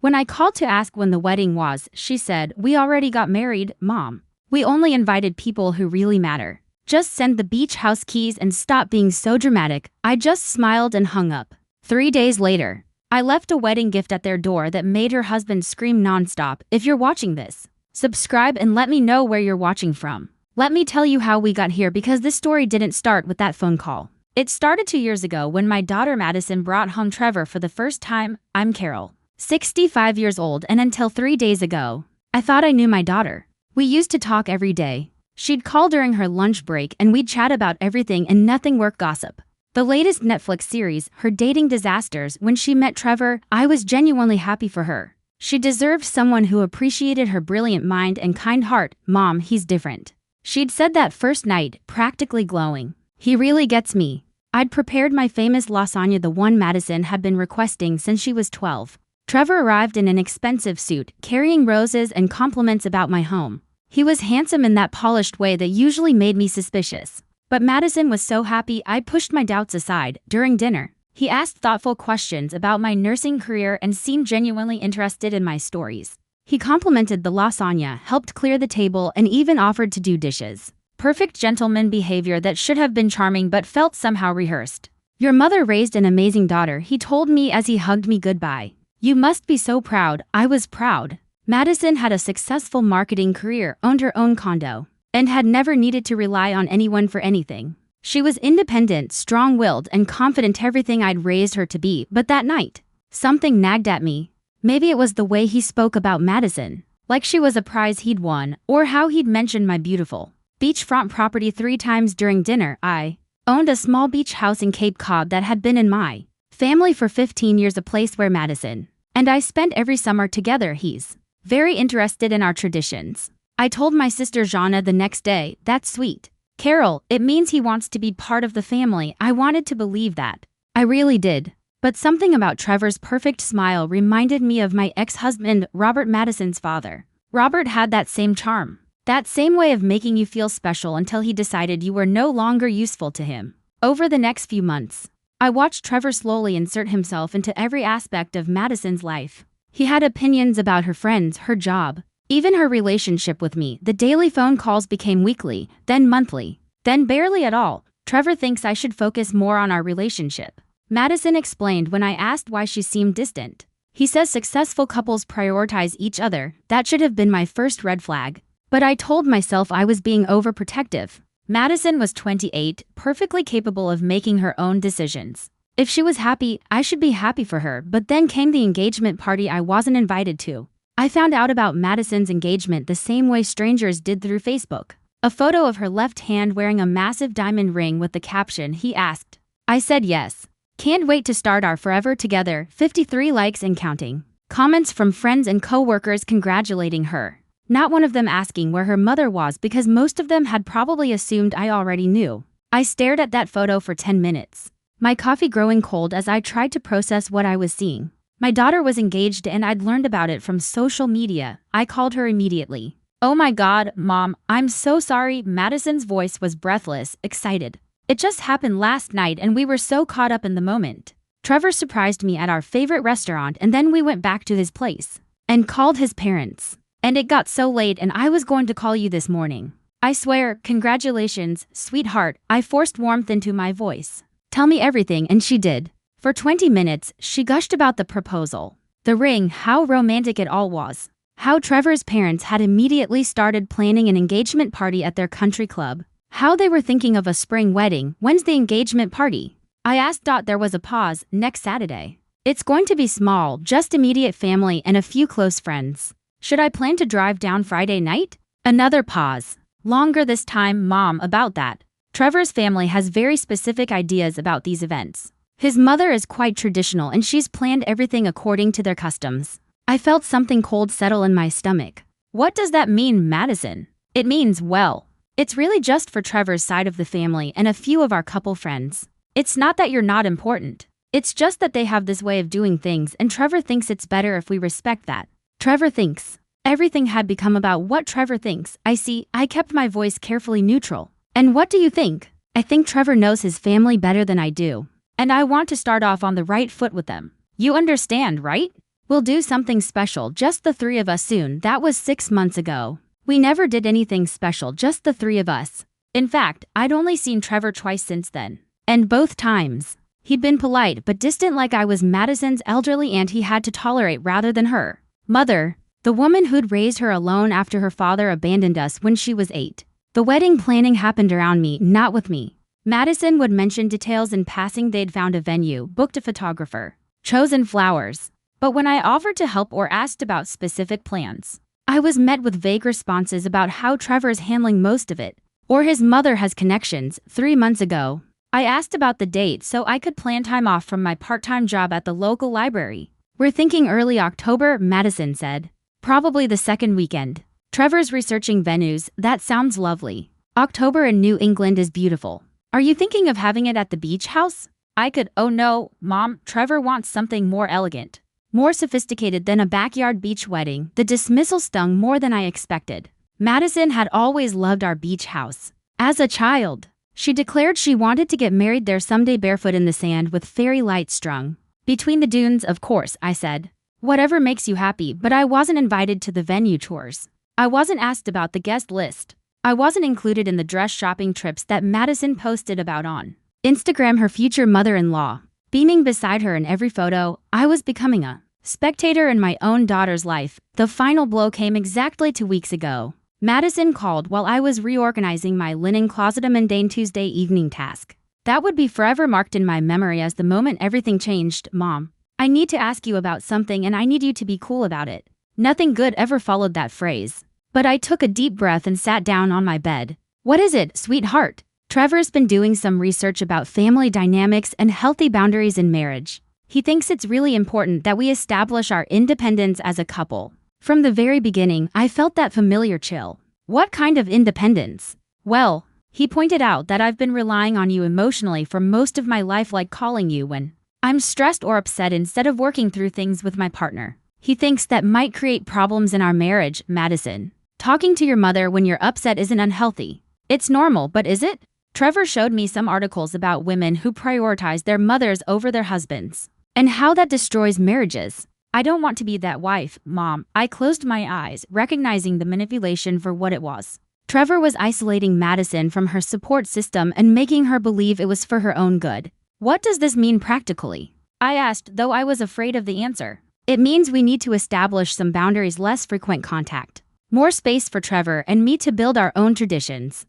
When I called to ask when the wedding was, she said, "We already got married, Mom. We only invited people who really matter. Just send the beach house keys and stop being so dramatic." I just smiled and hung up. 3 days later, I left a wedding gift at their door that made her husband scream nonstop. If you're watching this, subscribe and let me know where you're watching from. Let me tell you how we got here, because this story didn't start with that phone call. It started 2 years ago when my daughter Madison brought home Trevor for the first time. I'm Carol, 65 years old, and until 3 days ago, I thought I knew my daughter. We used to talk every day. She'd call during her lunch break and we'd chat about everything and nothing work gossip. The latest Netflix series, her dating disasters. When she met Trevor, I was genuinely happy for her. She deserved someone who appreciated her brilliant mind and kind heart. "Mom, he's different." She'd said that first night, practically glowing. "He really gets me." I'd prepared my famous lasagna, the one Madison had been requesting since she was 12. Trevor arrived in an expensive suit, carrying roses and compliments about my home. He was handsome in that polished way that usually made me suspicious. But Madison was so happy I pushed my doubts aside. During dinner, he asked thoughtful questions about my nursing career and seemed genuinely interested in my stories. He complimented the lasagna, helped clear the table, and even offered to do dishes. Perfect gentleman behavior that should have been charming but felt somehow rehearsed. "Your mother raised an amazing daughter," he told me as he hugged me goodbye. "You must be so proud." I was proud. Madison had a successful marketing career, owned her own condo, and had never needed to rely on anyone for anything. She was independent, strong-willed, and confident, everything I'd raised her to be. But that night, something nagged at me. Maybe it was the way he spoke about Madison, like she was a prize he'd won, or how he'd mentioned my beautiful beachfront property 3 times during dinner. I owned a small beach house in Cape Cod that had been in my family for 15 years, a place where Madison and I spent every summer together. He's very interested in our traditions. I told my sister Jana the next day. "That's sweet, Carol. It means he wants to be part of the family." I wanted to believe that. I really did. But something about Trevor's perfect smile reminded me of my ex-husband, Robert, Madison's father. Robert had that same charm, that same way of making you feel special until he decided you were no longer useful to him. Over the next few months, I watched Trevor slowly insert himself into every aspect of Madison's life. He had opinions about her friends, her job, even her relationship with me. The daily phone calls became weekly, then monthly, then barely at all. "Trevor thinks I should focus more on our relationship," Madison explained when I asked why she seemed distant. "He says successful couples prioritize each other." That should have been my first red flag. But I told myself I was being overprotective. Madison was 28, perfectly capable of making her own decisions. If she was happy, I should be happy for her. But then came the engagement party I wasn't invited to. I found out about Madison's engagement the same way strangers did, through Facebook. A photo of her left hand wearing a massive diamond ring with the caption, "He asked." I said yes. "Can't wait to start our forever together." 53 likes and counting. Comments from friends and co-workers congratulating her. Not one of them asking where her mother was, because most of them had probably assumed I already knew. I stared at that photo for 10 minutes. My coffee growing cold as I tried to process what I was seeing. My daughter was engaged and I'd learned about it from social media. I called her immediately. "Oh my God, Mom, I'm so sorry." Madison's voice was breathless, excited. "It just happened last night and we were so caught up in the moment. Trevor surprised me at our favorite restaurant and then we went back to his place and called his parents. And it got so late and I was going to call you this morning." I swear, "Congratulations, sweetheart." I forced warmth into my voice. "Tell me everything," and she did. For 20 minutes, she gushed about the proposal, the ring, how romantic it all was, how Trevor's parents had immediately started planning an engagement party at their country club, how they were thinking of a spring wedding. "When's the engagement party?" I asked. There was a pause. "Next Saturday. It's going to be small, just immediate family and a few close friends." "Should I plan to drive down Friday night?" Another pause. Longer this time. "Mom, about that. Trevor's family has very specific ideas about these events. His mother is quite traditional and she's planned everything according to their customs." I felt something cold settle in my stomach. "What does that mean, Madison?" "It means, well, it's really just for Trevor's side of the family and a few of our couple friends. It's not that you're not important. It's just that they have this way of doing things and Trevor thinks it's better if we respect that." Trevor thinks. Everything had become about what Trevor thinks. "I see." I kept my voice carefully neutral. "And what do you think?" "I think Trevor knows his family better than I do. And I want to start off on the right foot with them. You understand, right?" We'll do something special, just the three of us soon. That was 6 months ago. We never did anything special, just the three of us. In fact, I'd only seen Trevor twice since then. And both times, he'd been polite but distant, like I was Madison's elderly aunt he had to tolerate rather than her mother, the woman who'd raised her alone after her father abandoned us when she was 8. The wedding planning happened around me, not with me. Madison would mention details in passing. They'd found a venue, booked a photographer, chosen flowers. But when I offered to help or asked about specific plans, I was met with vague responses about how Trevor's handling most of it, or his mother has connections. 3 months ago, I asked about the date so I could plan time off from my part-time job at the local library. We're thinking early October, Madison said. Probably the second weekend. Trevor's researching venues. That sounds lovely. October in New England is beautiful. Are you thinking of having it at the beach house? I could. Oh no, Mom, Trevor wants something more elegant, more sophisticated than a backyard beach wedding. The dismissal stung more than I expected. Madison had always loved our beach house. As a child, she declared she wanted to get married there someday, barefoot in the sand with fairy lights strung between the dunes. Of course, I said. Whatever makes you happy, but I wasn't invited to the venue tours. I wasn't asked about the guest list. I wasn't included in the dress shopping trips that Madison posted about on Instagram. Her future mother-in-law beaming beside her in every photo. I was becoming a spectator in my own daughter's life. The final blow came exactly 2 weeks ago. Madison called while I was reorganizing my linen closet, a mundane Tuesday evening task that would be forever marked in my memory as the moment everything changed. Mom, I need to ask you about something and I need you to be cool about it. Nothing good ever followed that phrase. But I took a deep breath and sat down on my bed. What is it, sweetheart? Trevor's been doing some research about family dynamics and healthy boundaries in marriage. He thinks it's really important that we establish our independence as a couple. From the very beginning, I felt that familiar chill. What kind of independence? Well, he pointed out that I've been relying on you emotionally for most of my life, like calling you when I'm stressed or upset instead of working through things with my partner. He thinks that might create problems in our marriage. Madison, talking to your mother when you're upset isn't unhealthy. It's normal, but is it? Trevor showed me some articles about women who prioritize their mothers over their husbands, and how that destroys marriages. I don't want to be that wife, Mom. I closed my eyes, recognizing the manipulation for what it was. Trevor was isolating Madison from her support system and making her believe it was for her own good. What does this mean practically? I asked, though I was afraid of the answer. It means we need to establish some boundaries, less frequent contact, more space for Trevor and me to build our own traditions.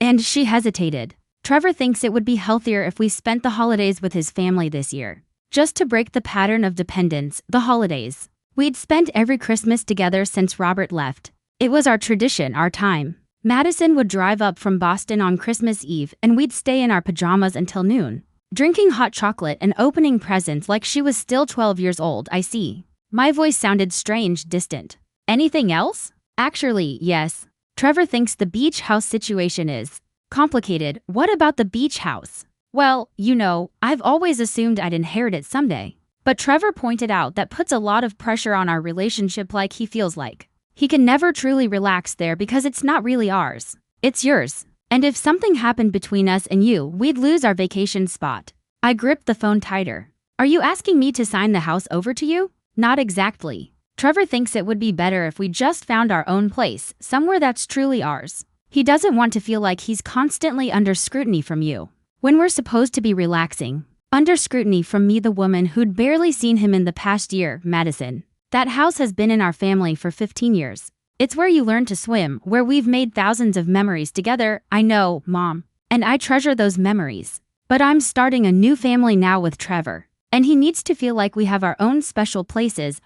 And she hesitated. Trevor thinks it would be healthier if we spent the holidays with his family this year, just to break the pattern of dependence. The holidays. We'd spent every Christmas together since Robert left. It was our tradition, our time. Madison would drive up from Boston on Christmas Eve and we'd stay in our pajamas until noon, drinking hot chocolate and opening presents like she was still 12 years old. I see. My voice sounded strange, distant. Anything else? Actually, yes. Trevor thinks the beach house situation is complicated. What about the beach house? Well, you know, I've always assumed I'd inherit it someday. But Trevor pointed out that puts a lot of pressure on our relationship, like he feels like he can never truly relax there because it's not really ours. It's yours. And if something happened between us and you, we'd lose our vacation spot. I gripped the phone tighter. Are you asking me to sign the house over to you? Not exactly. Trevor thinks it would be better if we just found our own place, somewhere that's truly ours. He doesn't want to feel like he's constantly under scrutiny from you when we're supposed to be relaxing. Under scrutiny from me, the woman who'd barely seen him in the past year. Madison, that house has been in our family for 15 years. It's where you learn to swim, where we've made thousands of memories together. I know, Mom, and I treasure those memories. But I'm starting a new family now with Trevor, and he needs to feel like we have our own special places,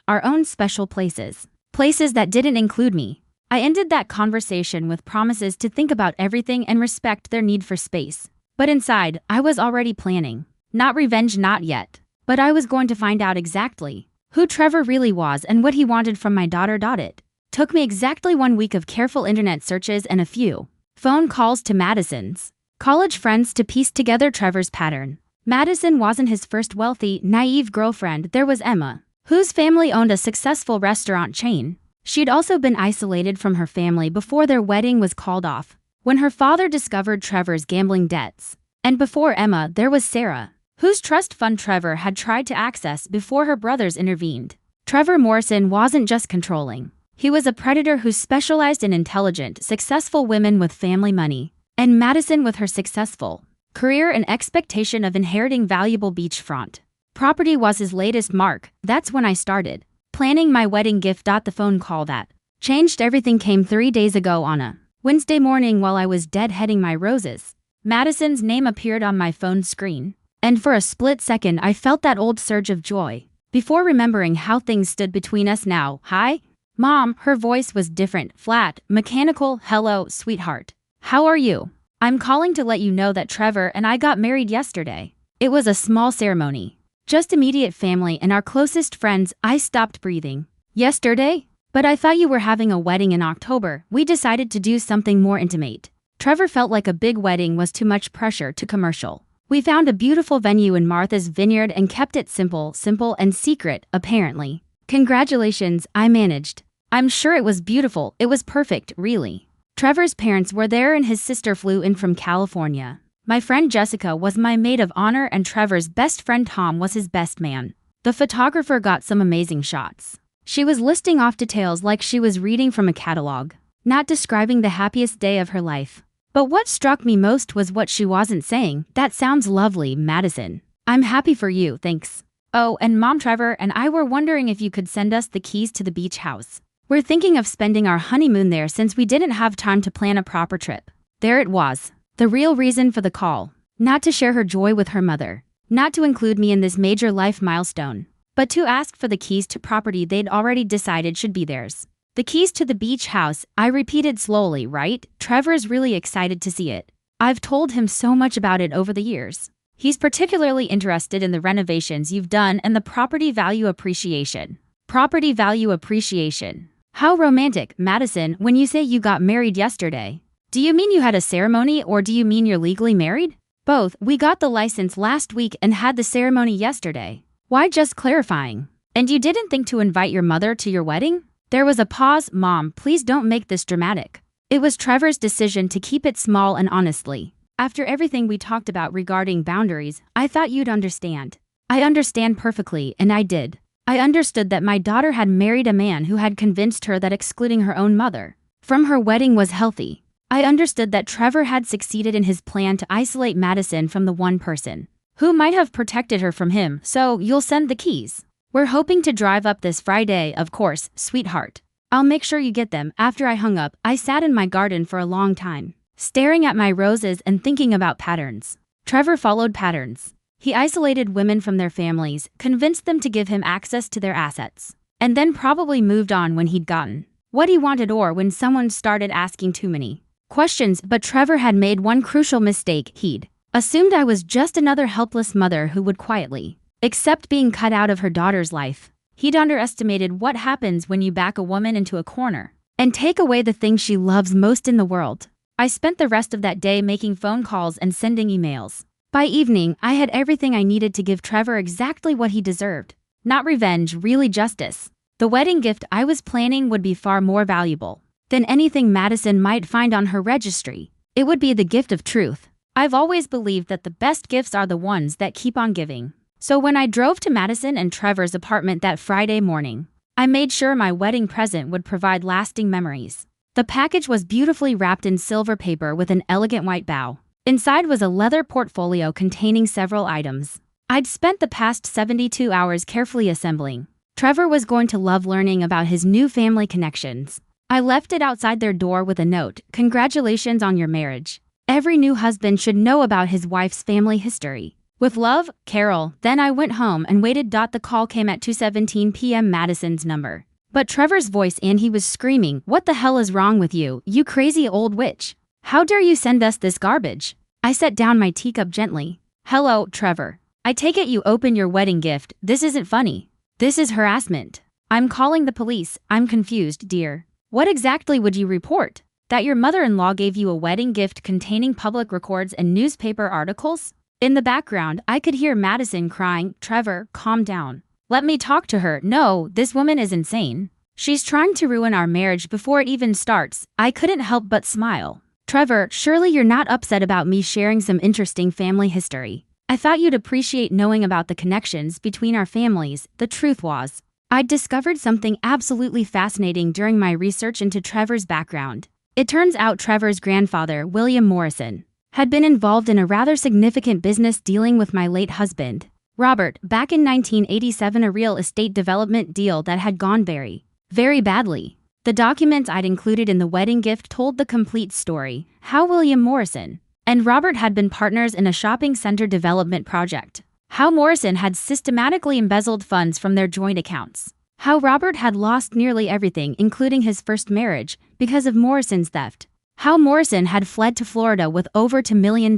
places that didn't include me. I ended that conversation with promises to think about everything and respect their need for space. But inside, I was already planning. Not revenge, not yet. But I was going to find out exactly who Trevor really was and what he wanted from my daughter. It took me exactly 1 week of careful internet searches and a few phone calls to Madison's college friends to piece together Trevor's pattern. Madison wasn't his first wealthy, naive girlfriend. There was Emma, whose family owned a successful restaurant chain. She'd also been isolated from her family before their wedding was called off, when her father discovered Trevor's gambling debts. And before Emma, there was Sarah, whose trust fund Trevor had tried to access before her brothers intervened. Trevor Morrison wasn't just controlling. He was a predator who specialized in intelligent, successful women with family money. And Madison with her successful career and expectation of inheriting valuable beachfront property was his latest mark. That's when I started planning my wedding gift. The phone call that changed everything came 3 days ago on a Wednesday morning while I was deadheading my roses. Madison's name appeared on my phone screen, and for a split second I felt that old surge of joy, before remembering how things stood between us now. Hi? Mom, her voice was different, flat, mechanical. Hello, sweetheart. How are you? I'm calling to let you know that Trevor and I got married yesterday. It was a small ceremony. Just immediate family and our closest friends. I stopped breathing. Yesterday? But I thought you were having a wedding in October. We decided to do something more intimate. Trevor felt like a big wedding was too much pressure to commercial. We found a beautiful venue in Martha's Vineyard and kept it simple and secret, apparently. Congratulations, I managed. I'm sure it was beautiful. It was perfect, really. Trevor's parents were there and his sister flew in from California. My friend Jessica was my maid of honor and Trevor's best friend Tom was his best man. The photographer got some amazing shots. She was listing off details like she was reading from a catalog, not describing the happiest day of her life. But what struck me most was what she wasn't saying. That sounds lovely, Madison. I'm happy for you, thanks. Oh, and Mom, Trevor and I were wondering if you could send us the keys to the beach house. We're thinking of spending our honeymoon there since we didn't have time to plan a proper trip. There it was. The real reason for the call. Not to share her joy with her mother. Not to include me in this major life milestone. But to ask for the keys to property they'd already decided should be theirs. The keys to the beach house, I repeated slowly, right? Trevor's really excited to see it. I've told him so much about it over the years. He's particularly interested in the renovations you've done and the property value appreciation. Property value appreciation. How romantic, Madison, when you say you got married yesterday. Do you mean you had a ceremony or do you mean you're legally married? Both. We got the license last week and had the ceremony yesterday. Why, just clarifying. And you didn't think to invite your mother to your wedding? There was a pause. Mom, please don't make this dramatic. It was Trevor's decision to keep it small and honestly. After everything we talked about regarding boundaries, I thought you'd understand. I understand perfectly, and I did. I understood that my daughter had married a man who had convinced her that excluding her own mother from her wedding was healthy. I understood that Trevor had succeeded in his plan to isolate Madison from the one person who might have protected her from him. So you'll send the keys. We're hoping to drive up this Friday, of course, sweetheart. I'll make sure you get them. After I hung up, I sat in my garden for a long time, staring at my roses and thinking about patterns. Trevor followed patterns. He isolated women from their families, convinced them to give him access to their assets, and then probably moved on when he'd gotten what he wanted or when someone started asking too many questions. But Trevor had made one crucial mistake. He'd assumed I was just another helpless mother who would quietly accept being cut out of her daughter's life. He'd underestimated what happens when you back a woman into a corner and take away the thing she loves most in the world. I spent the rest of that day making phone calls and sending emails. By evening, I had everything I needed to give Trevor exactly what he deserved. Not revenge, really justice. The wedding gift I was planning would be far more valuable than anything Madison might find on her registry. It would be the gift of truth. I've always believed that the best gifts are the ones that keep on giving. So when I drove to Madison and Trevor's apartment that Friday morning, I made sure my wedding present would provide lasting memories. The package was beautifully wrapped in silver paper with an elegant white bow. Inside was a leather portfolio containing several items I'd spent the past 72 hours carefully assembling. Trevor was going to love learning about his new family connections. I left it outside their door with a note: "Congratulations on your marriage. Every new husband should know about his wife's family history. With love, Carol." Then I went home and waited. The call came at 2:17 p.m. Madison's number. But Trevor's voice, and he was screaming, "What the hell is wrong with you, you crazy old witch? How dare you send us this garbage?" I set down my teacup gently. "Hello, Trevor. I take it you opened your wedding gift. This isn't funny. This is harassment. I'm calling the police. I'm confused, dear. What exactly would you report? That your mother-in-law gave you a wedding gift containing public records and newspaper articles?" In the background, I could hear Madison crying. "Trevor, calm down. Let me talk to her. No, this woman is insane. She's trying to ruin our marriage before it even starts." I couldn't help but smile. "Trevor, surely you're not upset about me sharing some interesting family history. I thought you'd appreciate knowing about the connections between our families." The truth was, I'd discovered something absolutely fascinating during my research into Trevor's background. It turns out Trevor's grandfather, William Morrison, had been involved in a rather significant business dealing with my late husband, Robert, back in 1987, a real estate development deal that had gone very, very badly. The documents I'd included in the wedding gift told the complete story, how William Morrison and Robert had been partners in a shopping center development project, how Morrison had systematically embezzled funds from their joint accounts, how Robert had lost nearly everything including his first marriage because of Morrison's theft, how Morrison had fled to Florida with over $2 million,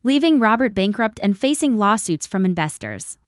leaving Robert bankrupt and facing lawsuits from investors.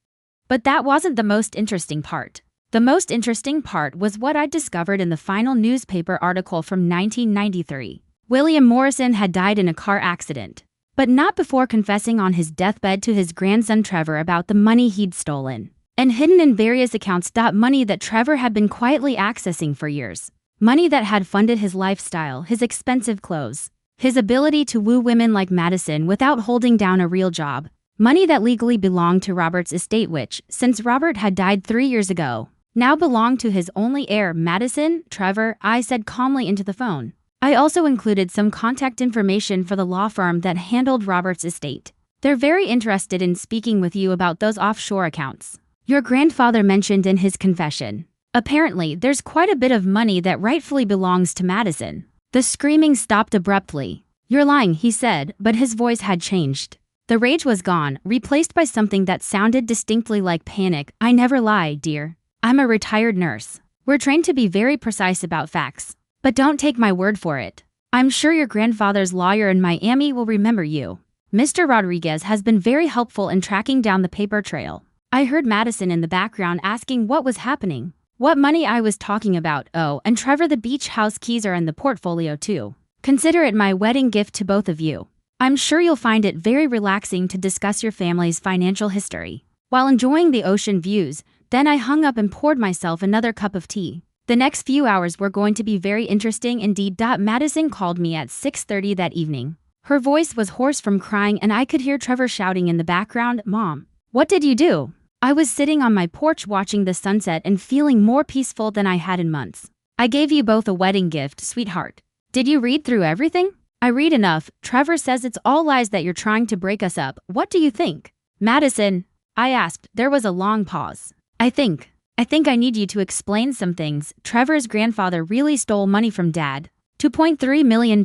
But that wasn't the most interesting part. The most interesting part was what I'd discovered in the final newspaper article from 1993. William Morrison had died in a car accident, but not before confessing on his deathbed to his grandson Trevor about the money he'd stolen and hidden in various accounts. Money that Trevor had been quietly accessing for years. Money that had funded his lifestyle, his expensive clothes, his ability to woo women like Madison without holding down a real job. Money that legally belonged to Robert's estate, which, since Robert had died 3 years ago, now belonged to his only heir, Madison. Trevor, I said calmly into the phone. I also included some contact information for the law firm that handled Robert's estate. They're very interested in speaking with you about those offshore accounts your grandfather mentioned in his confession. Apparently, there's quite a bit of money that rightfully belongs to Madison. The screaming stopped abruptly. You're lying, he said, but his voice had changed. The rage was gone, replaced by something that sounded distinctly like panic. I never lie, dear. I'm a retired nurse. We're trained to be very precise about facts. But don't take my word for it. I'm sure your grandfather's lawyer in Miami will remember you. Mr. Rodriguez has been very helpful in tracking down the paper trail. I heard Madison in the background asking what was happening, what money I was talking about. Oh, and Trevor, the beach house keys are in the portfolio too. Consider it my wedding gift to both of you. I'm sure you'll find it very relaxing to discuss your family's financial history while enjoying the ocean views. Then I hung up and poured myself another cup of tea. The next few hours were going to be very interesting indeed. Madison called me at 6:30 that evening. Her voice was hoarse from crying and I could hear Trevor shouting in the background, Mom, what did you do? I was sitting on my porch watching the sunset and feeling more peaceful than I had in months. I gave you both a wedding gift, sweetheart. Did you read through everything? I read enough. Trevor says it's all lies, that you're trying to break us up. What do you think? Madison, I asked. There was a long pause. I think I need you to explain some things. Trevor's grandfather really stole money from Dad. $2.3 million,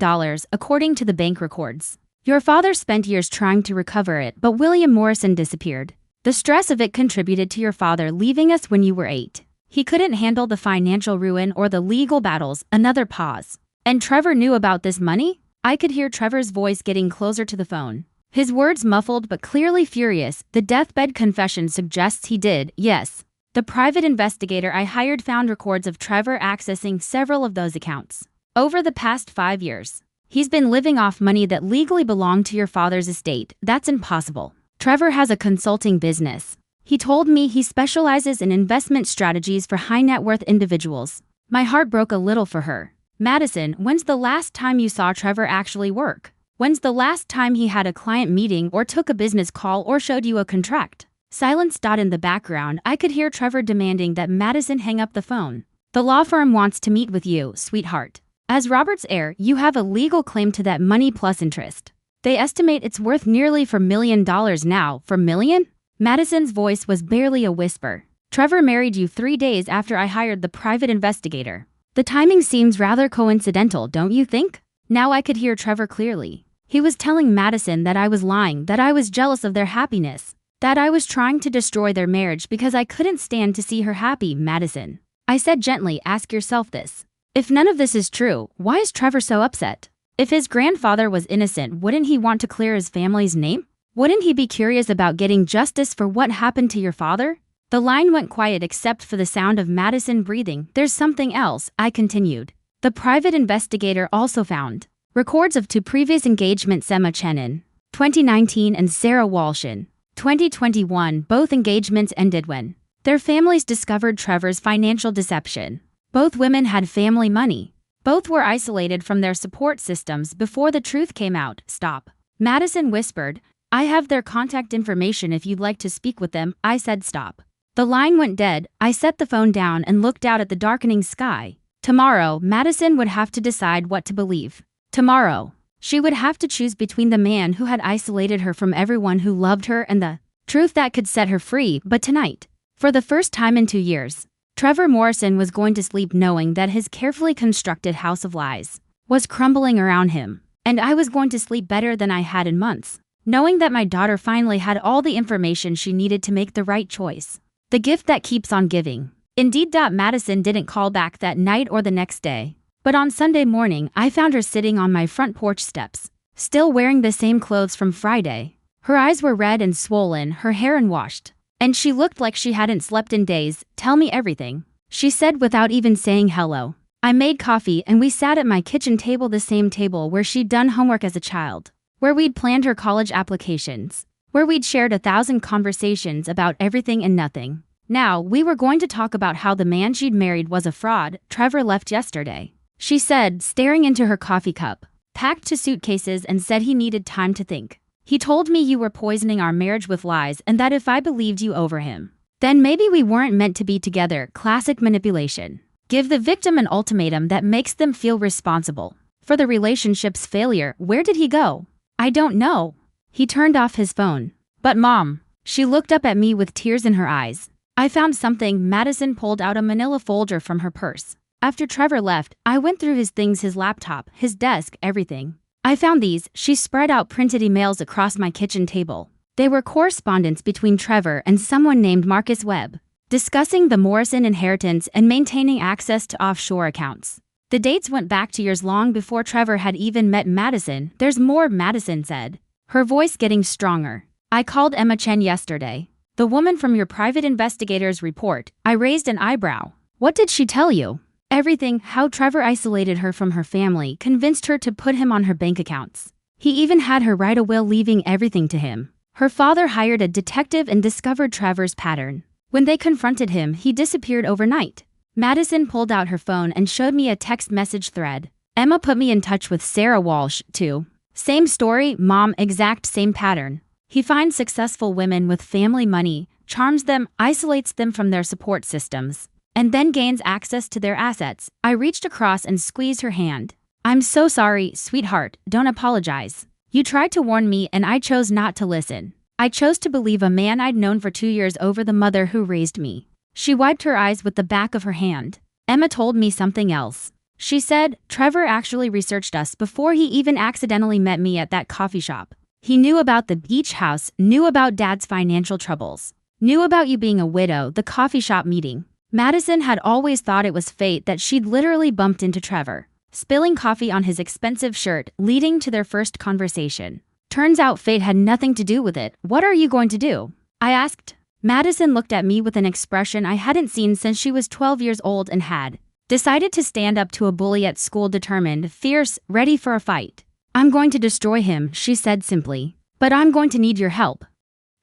according to the bank records. Your father spent years trying to recover it, but William Morrison disappeared. The stress of it contributed to your father leaving us when you were 8. He couldn't handle the financial ruin or the legal battles. Another pause. And Trevor knew about this money? I could hear Trevor's voice getting closer to the phone. His words muffled but clearly furious. The deathbed confession suggests he did, yes. The private investigator I hired found records of Trevor accessing several of those accounts. Over the past 5 years, he's been living off money that legally belonged to your father's estate. That's impossible. Trevor has a consulting business. He told me he specializes in investment strategies for high net worth individuals. My heart broke a little for her. Madison, when's the last time you saw Trevor actually work? When's the last time he had a client meeting or took a business call or showed you a contract? Silence. In the background, I could hear Trevor demanding that Madison hang up the phone. The law firm wants to meet with you, sweetheart. As Robert's heir, you have a legal claim to that money plus interest. They estimate it's worth nearly $4 million now. $4 million? Madison's voice was barely a whisper. Trevor married you 3 days after I hired the private investigator. The timing seems rather coincidental, don't you think? Now I could hear Trevor clearly. He was telling Madison that I was lying, that I was jealous of their happiness, that I was trying to destroy their marriage because I couldn't stand to see her happy. Madison, I said gently, ask yourself this. If none of this is true, why is Trevor so upset? If his grandfather was innocent, wouldn't he want to clear his family's name? Wouldn't he be curious about getting justice for what happened to your father? The line went quiet except for the sound of Madison breathing. There's something else, I continued. The private investigator also found records of 2 previous engagements, Emma Chenin, 2019, and Sarah Walshin, 2021. Both engagements ended when their families discovered Trevor's financial deception. Both women had family money. Both were isolated from their support systems before the truth came out. Stop. Madison whispered. I have their contact information if you'd like to speak with them. I said stop. The line went dead. I set the phone down and looked out at the darkening sky. Tomorrow, Madison would have to decide what to believe. Tomorrow, she would have to choose between the man who had isolated her from everyone who loved her and the truth that could set her free. But tonight, for the first time in 2 years, Trevor Morrison was going to sleep knowing that his carefully constructed house of lies was crumbling around him. And I was going to sleep better than I had in months, knowing that my daughter finally had all the information she needed to make the right choice. The gift that keeps on giving. Indeed. Madison didn't call back that night or the next day. But on Sunday morning, I found her sitting on my front porch steps, still wearing the same clothes from Friday. Her eyes were red and swollen, her hair unwashed, and she looked like she hadn't slept in days. "Tell me everything," she said without even saying hello. I made coffee and we sat at my kitchen table, the same table where she'd done homework as a child, where we'd planned her college applications, where we'd shared 1,000 conversations about everything and nothing. Now, we were going to talk about how the man she'd married was a fraud. "Trevor left yesterday," she said, staring into her coffee cup. "Packed 2 suitcases and said he needed time to think. He told me you were poisoning our marriage with lies and that if I believed you over him, then maybe we weren't meant to be together." Classic manipulation. Give the victim an ultimatum that makes them feel responsible for the relationship's failure. Where did he go? I don't know. He turned off his phone. But Mom, she looked up at me with tears in her eyes. I found something. Madison pulled out a manila folder from her purse. After Trevor left, I went through his things, his laptop, his desk, everything. I found these. She spread out printed emails across my kitchen table. They were correspondence between Trevor and someone named Marcus Webb, discussing the Morrison inheritance and maintaining access to offshore accounts. The dates went back to years long before Trevor had even met Madison. "There's more," Madison said, her voice getting stronger. "I called Emma Chen yesterday, the woman from your private investigator's report." I raised an eyebrow. "What did she tell you?" "Everything. How Trevor isolated her from her family, convinced her to put him on her bank accounts. He even had her write a will leaving everything to him. Her father hired a detective and discovered Trevor's pattern. When they confronted him, he disappeared overnight." Madison pulled out her phone and showed me a text message thread. "Emma put me in touch with Sarah Walsh, too. Same story, Mom, exact same pattern. He finds successful women with family money, charms them, isolates them from their support systems, and then gains access to their assets." I reached across and squeezed her hand. "I'm so sorry, sweetheart. Don't apologize. You tried to warn me and I chose not to listen. I chose to believe a man I'd known for 2 years over the mother who raised me." She wiped her eyes with the back of her hand. "Emma told me something else," she said. "Trevor actually researched us before he even accidentally met me at that coffee shop. He knew about the beach house, knew about Dad's financial troubles, knew about you being a widow, the coffee shop meeting." Madison had always thought it was fate that she'd literally bumped into Trevor, spilling coffee on his expensive shirt, leading to their first conversation. Turns out fate had nothing to do with it. "What are you going to do?" I asked. Madison looked at me with an expression I hadn't seen since she was 12 years old and had decided to stand up to a bully at school, determined, fierce, ready for a fight. "I'm going to destroy him," she said simply. "But I'm going to need your help."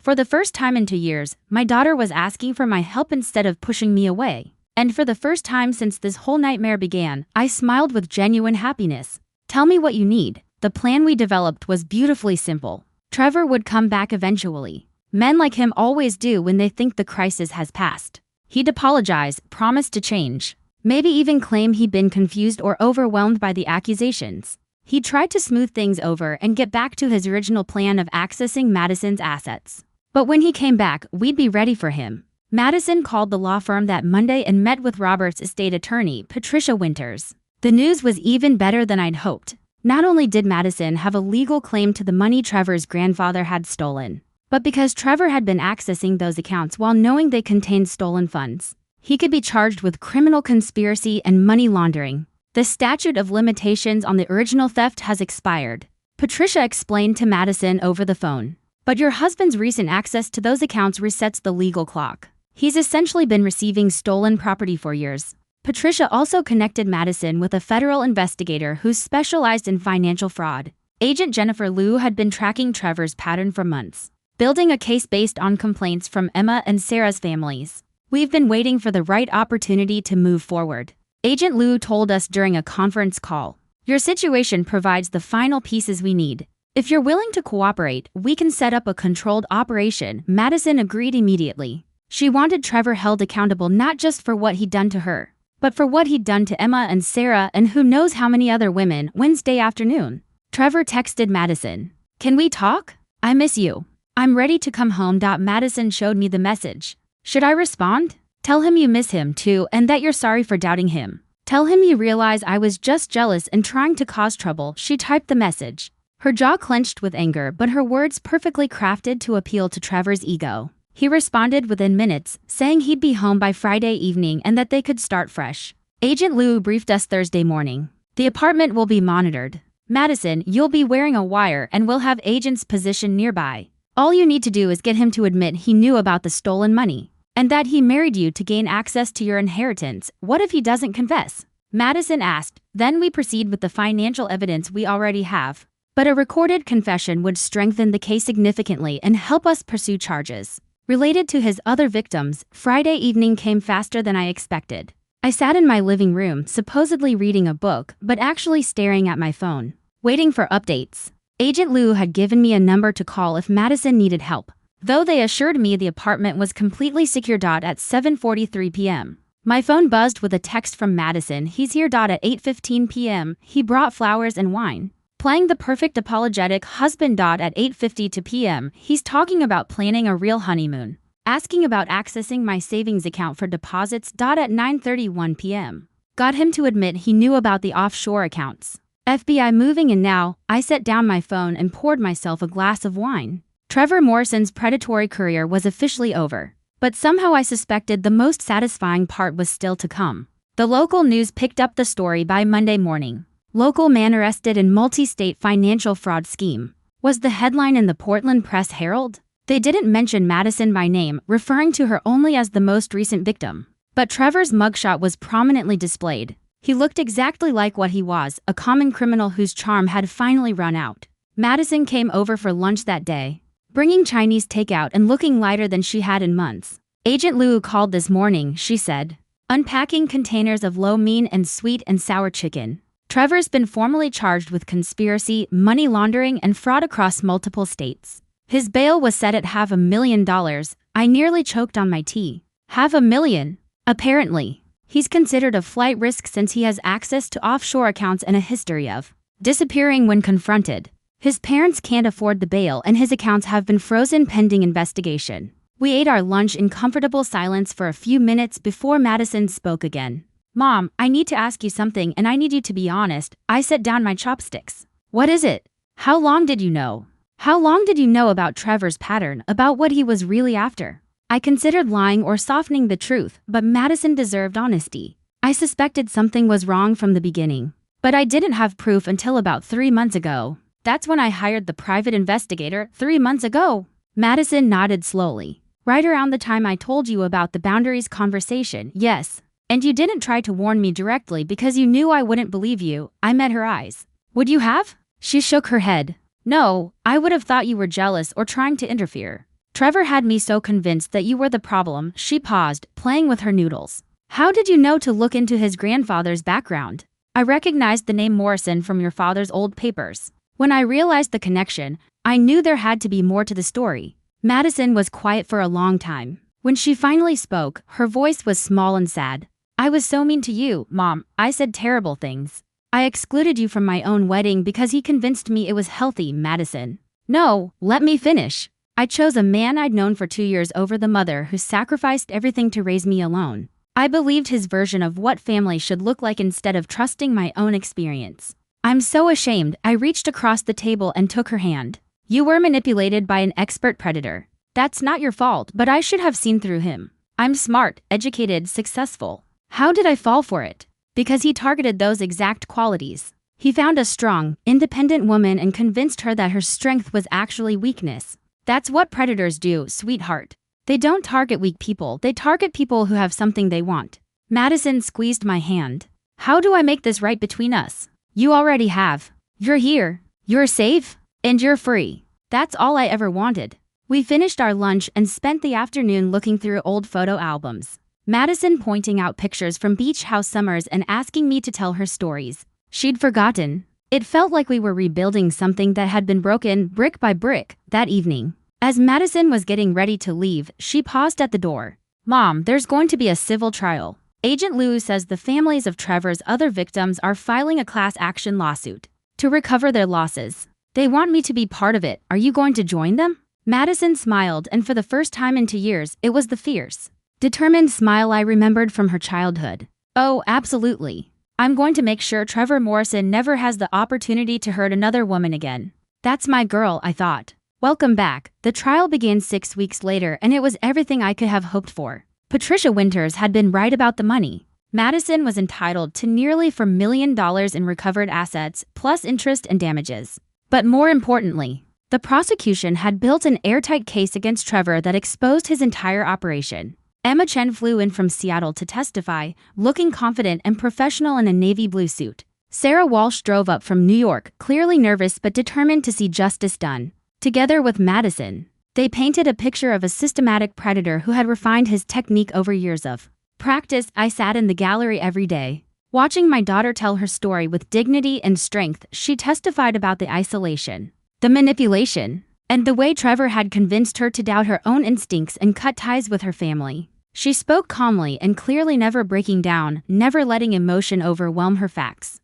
For the first time in 2 years, my daughter was asking for my help instead of pushing me away. And for the first time since this whole nightmare began, I smiled with genuine happiness. "Tell me what you need." The plan we developed was beautifully simple. Trevor would come back eventually. Men like him always do when they think the crisis has passed. He'd apologize, promise to change, maybe even claim he'd been confused or overwhelmed by the accusations. He'd try to smooth things over and get back to his original plan of accessing Madison's assets. But when he came back, we'd be ready for him. Madison called the law firm that Monday and met with Robert's estate attorney, Patricia Winters. The news was even better than I'd hoped. Not only did Madison have a legal claim to the money Trevor's grandfather had stolen, but because Trevor had been accessing those accounts while knowing they contained stolen funds, he could be charged with criminal conspiracy and money laundering. The statute of limitations on the original theft has expired, Patricia explained to Madison over the phone. But your husband's recent access to those accounts resets the legal clock. He's essentially been receiving stolen property for years. Patricia also connected Madison with a federal investigator who specialized in financial fraud. Agent Jennifer Liu had been tracking Trevor's pattern for months, building a case based on complaints from Emma and Sarah's families. "We've been waiting for the right opportunity to move forward," Agent Liu told us during a conference call. "Your situation provides the final pieces we need. If you're willing to cooperate, we can set up a controlled operation." Madison agreed immediately. She wanted Trevor held accountable not just for what he'd done to her, but for what he'd done to Emma and Sarah and who knows how many other women. Wednesday afternoon, Trevor texted Madison, "Can we talk? I miss you. I'm ready to come home." Madison showed me the message. Should I respond? Tell him you miss him too and that you're sorry for doubting him. Tell him you realize I was just jealous and trying to cause trouble. She typed the message. Her jaw clenched with anger, but her words perfectly crafted to appeal to Trevor's ego. He responded within minutes, saying he'd be home by Friday evening and that they could start fresh. Agent Lou briefed us Thursday morning. The apartment will be monitored. Madison, you'll be wearing a wire and we'll have agents positioned nearby. All you need to do is get him to admit he knew about the stolen money and that he married you to gain access to your inheritance. What if he doesn't confess? Madison asked. Then we proceed with the financial evidence we already have. But a recorded confession would strengthen the case significantly and help us pursue charges related to his other victims. Friday evening came faster than I expected. I sat in my living room, supposedly reading a book, but actually staring at my phone, waiting for updates. Agent Lou had given me a number to call if Madison needed help, though they assured me the apartment was completely secure. At 7:43 p.m., my phone buzzed with a text from Madison. He's here. At 8:15 p.m., he brought flowers and wine, playing the perfect apologetic husband. At 8:52 p.m., he's talking about planning a real honeymoon, asking about accessing my savings account for deposits. At 9:31 p.m., got him to admit he knew about the offshore accounts. FBI moving in now. I set down my phone and poured myself a glass of wine. Trevor Morrison's predatory career was officially over, but somehow I suspected the most satisfying part was still to come. The local news picked up the story by Monday morning. Local man arrested in multi-state financial fraud scheme was the headline in the Portland Press Herald. They didn't mention Madison by name, referring to her only as the most recent victim. But Trevor's mugshot was prominently displayed. He looked exactly like what he was, a common criminal whose charm had finally run out. Madison came over for lunch that day, bringing Chinese takeout and looking lighter than she had in months. Agent Liu called this morning, she said, unpacking containers of lo mein and sweet and sour chicken. Trevor's been formally charged with conspiracy, money laundering, and fraud across multiple states. His bail was set at $500,000. I nearly choked on my tea. $500,000. Apparently, he's considered a flight risk since he has access to offshore accounts and a history of disappearing when confronted. His parents can't afford the bail and his accounts have been frozen pending investigation. We ate our lunch in comfortable silence for a few minutes before Madison spoke again. Mom, I need to ask you something and I need you to be honest. I set down my chopsticks. What is it? How long did you know? How long did you know about Trevor's pattern, about what he was really after? I considered lying or softening the truth, but Madison deserved honesty. I suspected something was wrong from the beginning, but I didn't have proof until about 3 months ago. That's when I hired the private investigator. 3 months ago. Madison nodded slowly. Right around the time I told you about the boundaries conversation, yes. And you didn't try to warn me directly because you knew I wouldn't believe you. I met her eyes. Would you have? She shook her head. No, I would have thought you were jealous or trying to interfere. Trevor had me so convinced that you were the problem. She paused, playing with her noodles. How did you know to look into his grandfather's background? I recognized the name Morrison from your father's old papers. When I realized the connection, I knew there had to be more to the story. Madison was quiet for a long time. When she finally spoke, her voice was small and sad. I was so mean to you, Mom. I said terrible things. I excluded you from my own wedding because he convinced me it was healthy, Madison. No, let me finish. I chose a man I'd known for 2 years over the mother who sacrificed everything to raise me alone. I believed his version of what family should look like instead of trusting my own experience. I'm so ashamed. I reached across the table and took her hand. You were manipulated by an expert predator. That's not your fault, but I should have seen through him. I'm smart, educated, successful. How did I fall for it? Because he targeted those exact qualities. He found a strong, independent woman and convinced her that her strength was actually weakness. That's what predators do, sweetheart. They don't target weak people, they target people who have something they want. Madison squeezed my hand. How do I make this right between us? You already have. You're here. You're safe. And you're free. That's all I ever wanted. We finished our lunch and spent the afternoon looking through old photo albums. Madison pointing out pictures from beach house summers and asking me to tell her stories she'd forgotten. It felt like we were rebuilding something that had been broken brick by brick. That evening, as Madison was getting ready to leave, she paused at the door. Mom, there's going to be a civil trial. Agent Liu says the families of Trevor's other victims are filing a class action lawsuit to recover their losses. They want me to be part of it. Are you going to join them? Madison smiled, and for the first time in 2 years, it was the fierce, determined smile I remembered from her childhood. Oh, absolutely. I'm going to make sure Trevor Morrison never has the opportunity to hurt another woman again. That's my girl, I thought. Welcome back. The trial began 6 weeks later, and it was everything I could have hoped for. Patricia Winters had been right about the money. Madison was entitled to nearly $4 million in recovered assets, plus interest and damages. But more importantly, the prosecution had built an airtight case against Trevor that exposed his entire operation. Emma Chen flew in from Seattle to testify, looking confident and professional in a navy blue suit. Sarah Walsh drove up from New York, clearly nervous but determined to see justice done. Together with Madison, they painted a picture of a systematic predator who had refined his technique over years of practice. I sat in the gallery every day, watching my daughter tell her story with dignity and strength. She testified about the isolation, the manipulation, and the way Trevor had convinced her to doubt her own instincts and cut ties with her family. She spoke calmly and clearly, never breaking down, never letting emotion overwhelm her facts.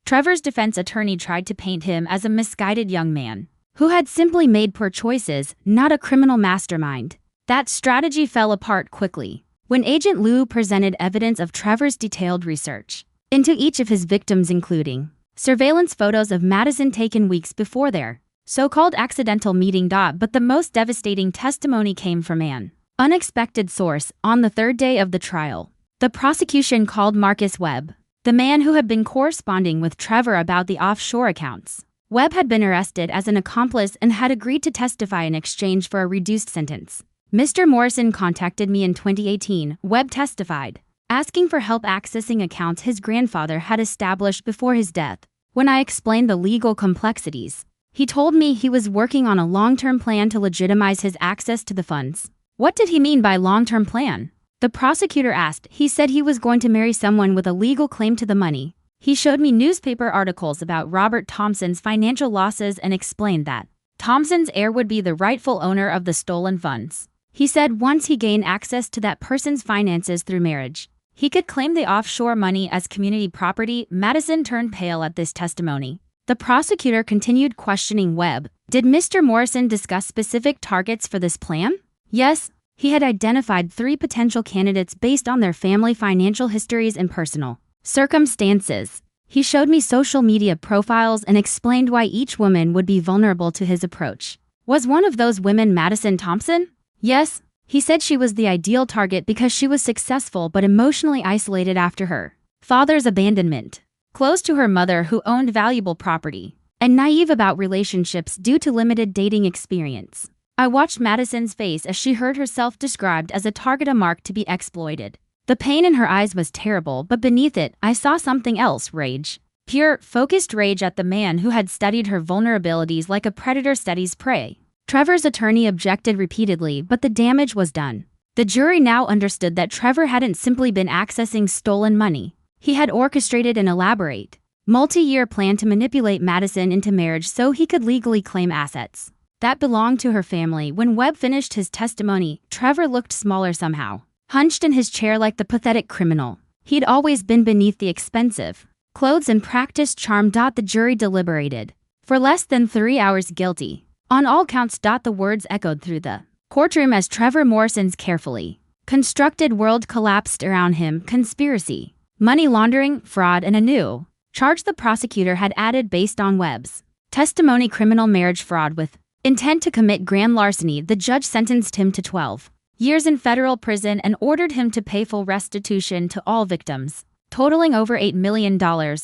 Trevor's defense attorney tried to paint him as a misguided young man who had simply made poor choices, not a criminal mastermind. That strategy fell apart quickly when Agent Liu presented evidence of Trevor's detailed research into each of his victims, including surveillance photos of Madison taken weeks before their so-called accidental meeting. But the most devastating testimony came from an unexpected source. On the third day of the trial, the prosecution called Marcus Webb, the man who had been corresponding with Trevor about the offshore accounts. Webb had been arrested as an accomplice and had agreed to testify in exchange for a reduced sentence. Mr. Morrison contacted me in 2018, Webb testified, asking for help accessing accounts his grandfather had established before his death. When I explained the legal complexities, he told me he was working on a long-term plan to legitimize his access to the funds. What did he mean by long-term plan? The prosecutor asked. He said he was going to marry someone with a legal claim to the money. He showed me newspaper articles about Robert Thompson's financial losses and explained that Thompson's heir would be the rightful owner of the stolen funds. He said once he gained access to that person's finances through marriage, he could claim the offshore money as community property. Madison turned pale at this testimony. The prosecutor continued questioning Webb. Did Mr. Morrison discuss specific targets for this plan? Yes, he had identified 3 potential candidates based on their family financial histories and personal circumstances. He showed me social media profiles and explained why each woman would be vulnerable to his approach. Was one of those women Madison Thompson? Yes, he said she was the ideal target because she was successful but emotionally isolated after her father's abandonment, close to her mother who owned valuable property, and naive about relationships due to limited dating experience. I watched Madison's face as she heard herself described as a target, a mark to be exploited. The pain in her eyes was terrible, but beneath it, I saw something else: rage. Pure, focused rage at the man who had studied her vulnerabilities like a predator studies prey. Trevor's attorney objected repeatedly, but the damage was done. The jury now understood that Trevor hadn't simply been accessing stolen money. He had orchestrated an elaborate, multi-year plan to manipulate Madison into marriage so he could legally claim assets that belonged to her family. When Webb finished his testimony, Trevor looked smaller somehow, hunched in his chair like the pathetic criminal he'd always been beneath the expensive clothes and practiced charm. The jury deliberated for less than 3 hours. Guilty on all counts. The words echoed through the courtroom as Trevor Morrison's carefully constructed world collapsed around him. Conspiracy, money laundering, fraud, and a new charge the prosecutor had added based on Webb's testimony: criminal marriage fraud with intent to commit grand larceny. The judge sentenced him to 12 years in federal prison and ordered him to pay full restitution to all victims, totaling over $8 million,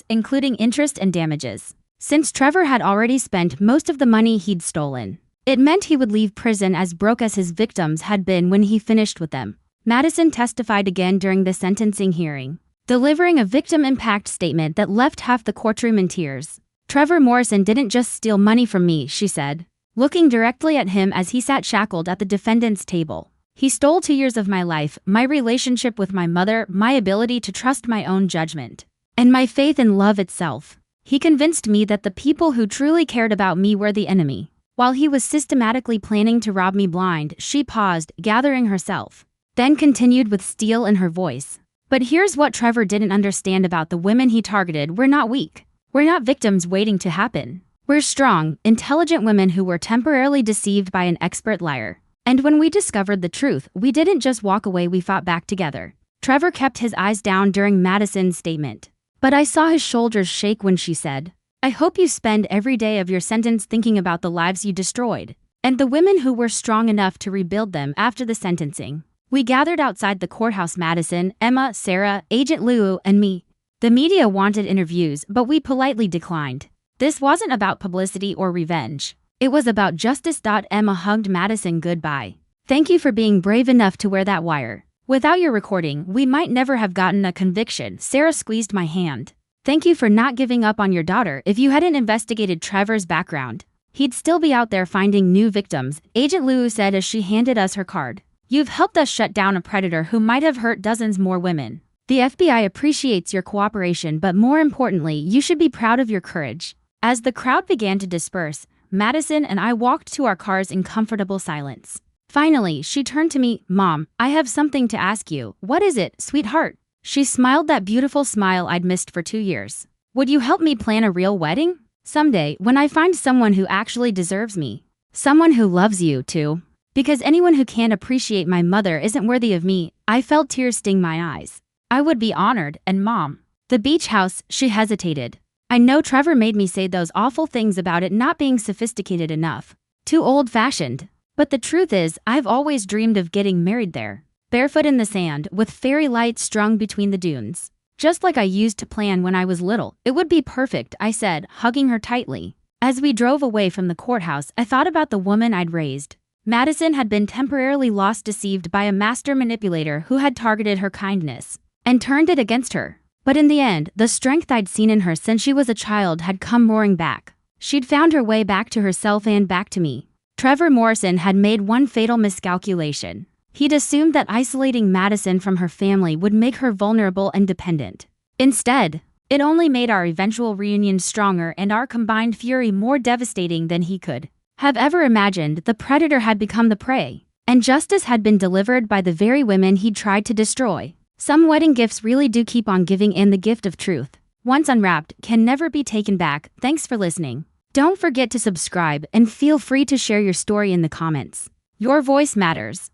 including interest and damages. Since Trevor had already spent most of the money he'd stolen, it meant he would leave prison as broke as his victims had been when he finished with them. Madison testified again during the sentencing hearing, delivering a victim impact statement that left half the courtroom in tears. Trevor Morrison didn't just steal money from me, she said, looking directly at him as he sat shackled at the defendant's table. He stole 2 years of my life, my relationship with my mother, my ability to trust my own judgment, and my faith in love itself. He convinced me that the people who truly cared about me were the enemy, while he was systematically planning to rob me blind. She paused, gathering herself then continued with steel in her voice. But here's what Trevor didn't understand about the women he targeted. We're not weak. We're not victims waiting to happen. We're strong, intelligent women who were temporarily deceived by an expert liar. And when we discovered the truth, we didn't just walk away, we fought back together. Trevor kept his eyes down during Madison's statement. But I saw his shoulders shake when she said, I hope you spend every day of your sentence thinking about the lives you destroyed, and the women who were strong enough to rebuild them after the sentencing. We gathered outside the courthouse, Madison, Emma, Sarah, Agent Lou, and me. The media wanted interviews, but we politely declined. This wasn't about publicity or revenge. It was about justice. Emma hugged Madison goodbye. Thank you for being brave enough to wear that wire. Without your recording, we might never have gotten a conviction. Sarah squeezed my hand. Thank you for not giving up on your daughter. If you hadn't investigated Trevor's background, he'd still be out there finding new victims, Agent Lou said as she handed us her card. You've helped us shut down a predator who might have hurt dozens more women. The FBI appreciates your cooperation, but more importantly, you should be proud of your courage. As the crowd began to disperse, Madison and I walked to our cars in comfortable silence. Finally, she turned to me. Mom, I have something to ask you. What is it, sweetheart? She smiled, that beautiful smile I'd missed for 2 years. Would you help me plan a real wedding? Someday, when I find someone who actually deserves me. Someone who loves you, too. Because anyone who can't appreciate my mother isn't worthy of me. I felt tears sting my eyes. I would be honored, and Mom. The beach house, she hesitated. I know Trevor made me say those awful things about it not being sophisticated enough. Too old-fashioned. But the truth is, I've always dreamed of getting married there. Barefoot in the sand, with fairy lights strung between the dunes. Just like I used to plan when I was little. It would be perfect, I said, hugging her tightly. As we drove away from the courthouse, I thought about the woman I'd raised. Madison had been temporarily lost, deceived by a master manipulator who had targeted her kindness and turned it against her. But in the end, the strength I'd seen in her since she was a child had come roaring back. She'd found her way back to herself and back to me. Trevor Morrison had made one fatal miscalculation. He'd assumed that isolating Madison from her family would make her vulnerable and dependent. Instead, it only made our eventual reunion stronger and our combined fury more devastating than he could have ever imagined. The predator had become the prey, and justice had been delivered by the very women he'd tried to destroy. Some wedding gifts really do keep on giving, and the gift of truth, once unwrapped, can never be taken back. Thanks for listening. Don't forget to subscribe and feel free to share your story in the comments. Your voice matters.